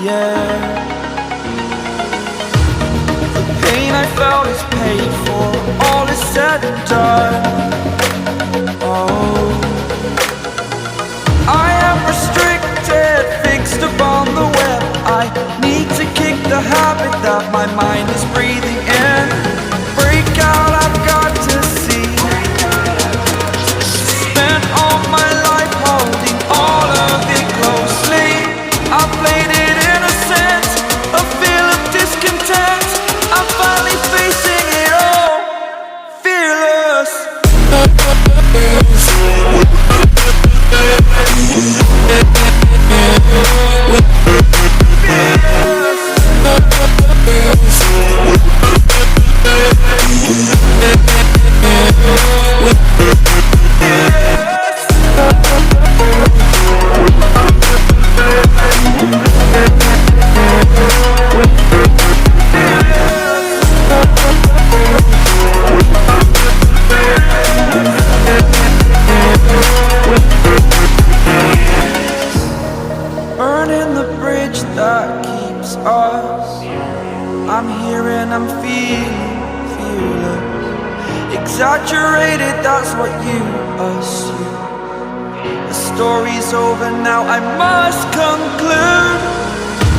air. The pain I felt is paid for, all is said and done. Oh, I am restricted, fixed upon the web. I need to kick the habit that my mind is breathing in. Break out, I've got to see. Spent all my life holding all of it closely. I played it innocent, a feel of discontent. I'm finally facing it all, fearless. Burning the bridge that keeps us. I'm here and I'm feeling fearless. Exaggerated, that's what you assume. The story's over now, I must conclude.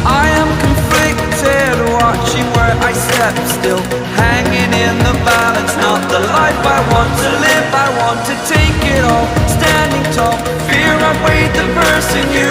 I am conflicted, watching where I step still, hanging in the balance. Not the life I want to live, I want to take it all. Standing tall, fear outweighed the person you